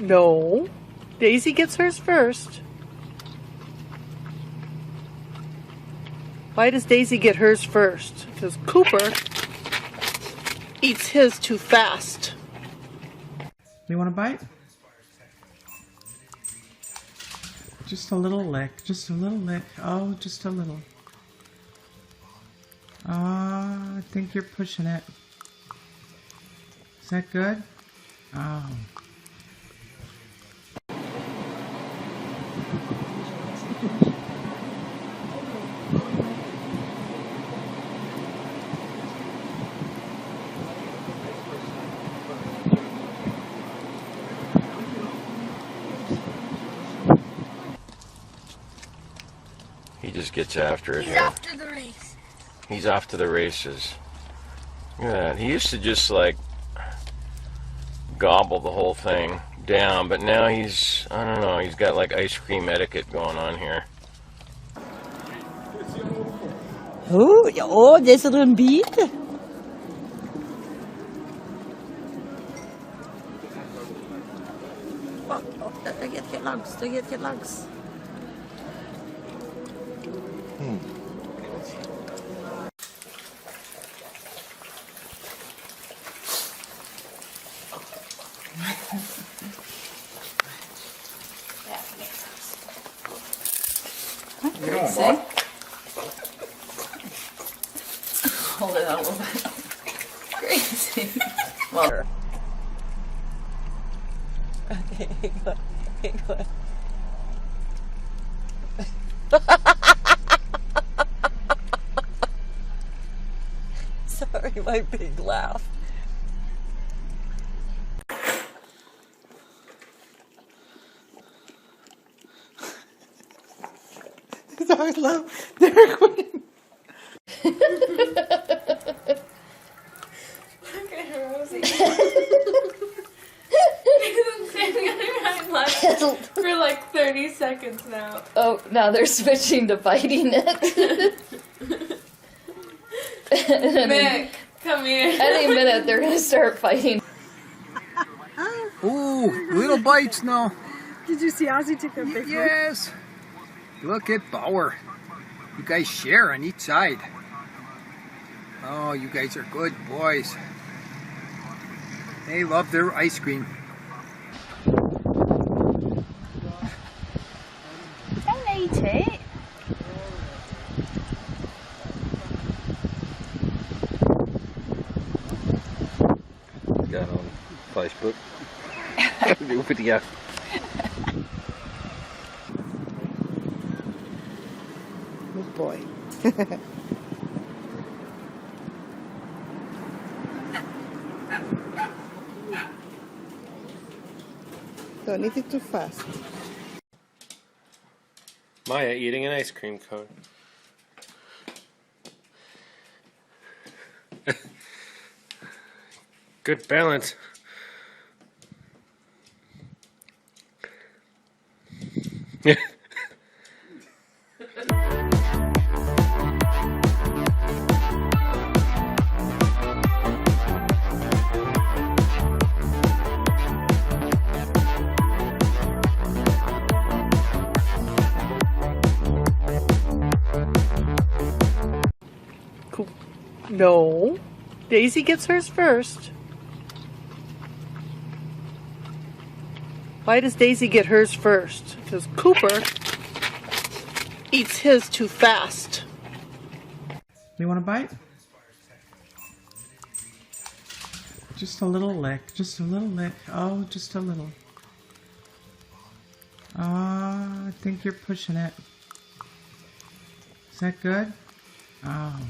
No. Daisy gets hers first. Why does Daisy get hers first? Because Cooper eats his too fast. You want a bite? Just a little lick. Just a little lick. Oh, just a little. Oh, I think you're pushing it. Is that good? Oh. He just gets after it. He's off to the race. He's off to the races. Yeah, he used to just like gobble the whole thing down, but now he's, I don't know, he's got like ice cream etiquette going on here. Oh, there's a little bead. Det geht helt langs, det geht helt langs. See? Hold it out a little bit. Crazy. Well, Okay, good. Sorry, my big laugh. I love Dairy Queen. Look at her, Rosie. He's been standing on her hind legs for like 30 seconds now. oh, now they're switching to biting it. Mick, come here. Any minute they're gonna start fighting. Ooh, little bites now. Did you see Ozzy take a big one? Yes. Look at Bauer. You guys share on each side. Oh, you guys are good boys. They love their ice cream. Don't eat it. Got on Facebook. New video. Good boy. Don't eat it too fast. Maya eating an ice cream cone. Good balance. Yeah. No. Daisy gets hers first. Why does Daisy get hers first? Because Cooper eats his too fast. You want a bite? Just a little lick. Just a little lick. Oh, just a little. Oh, I think you're pushing it. Is that good? Oh.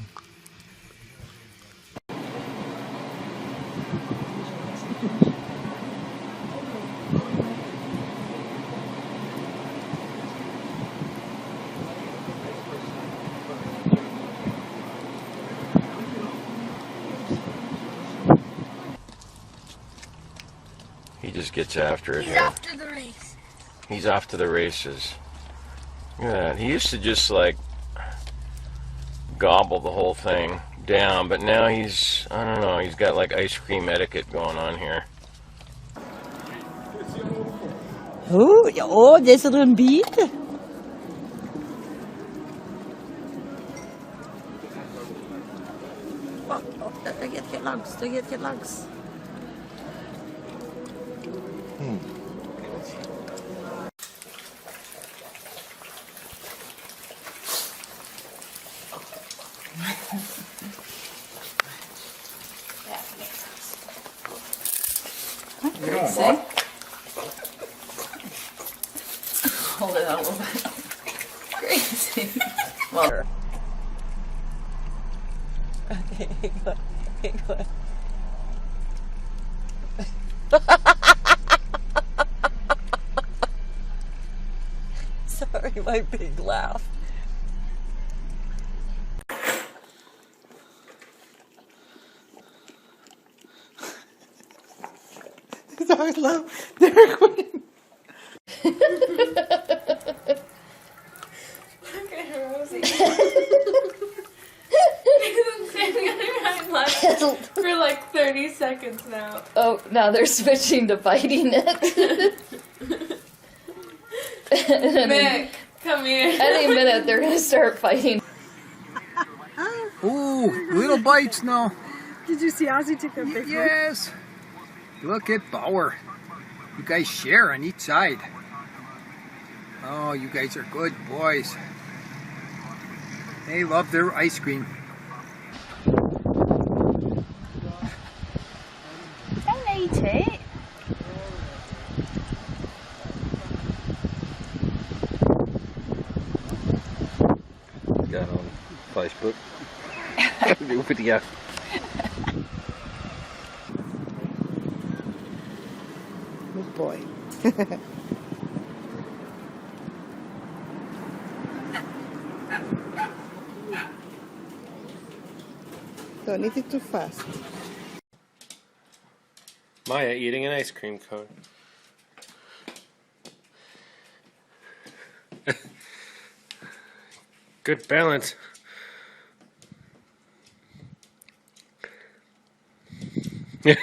He just gets after it He's here. off to the race. He's off to the races. Yeah, he used to just like gobble the whole thing down, but now he's, I don't know, he's got like ice cream etiquette going on here. Oh, there's a little bead. Det geht helt langs. Det geht helt langs. See? Hold it out a little bit. Crazy. Well, Sorry, my big laugh. I love Dairy Queen. Look at her, Rosie. She's been standing on her hind legs for like 30 seconds now. oh, now they're switching to biting it. Mick, come here. Any minute they're gonna start fighting. Ooh, little bites now. Did you see Ozzy take a big one? Yes. Look at Bauer. You guys share on each side. Oh, you guys are good boys. They love their ice cream. Don't eat it. Got on Facebook. New video. Good boy. Don't eat it too fast. Maya eating an ice cream cone. Good balance. Yeah.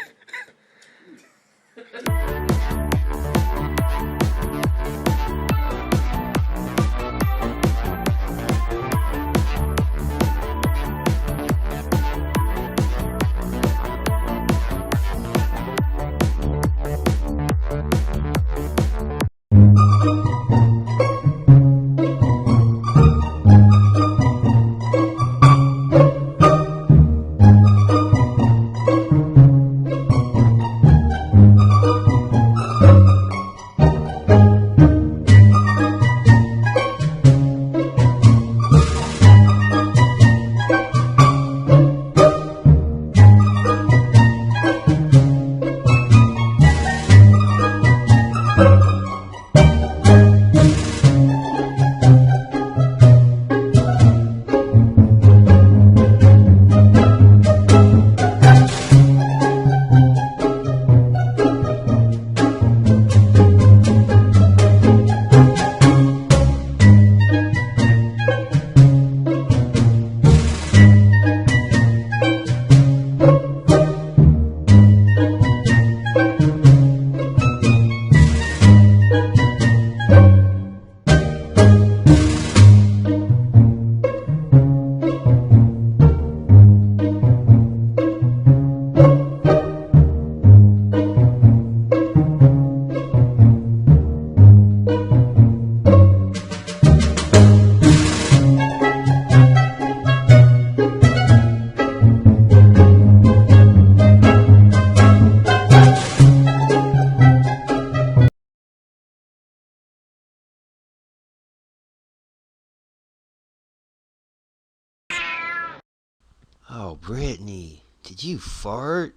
Oh, Brittany, did you fart?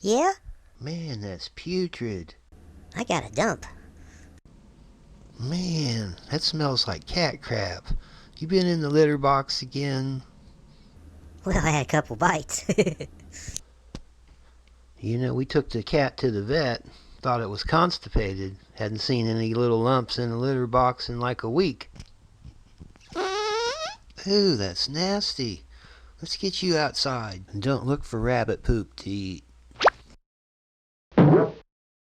Yeah? Man, that's putrid. I got a dump. Man, that smells like cat crap. You been in the litter box again? Well, I had a couple bites. You know, we took the cat to the vet. Thought it was constipated. Hadn't seen any little lumps in the litter box in like a week. Ooh, that's nasty. Let's get you outside. And don't look for rabbit poop to eat.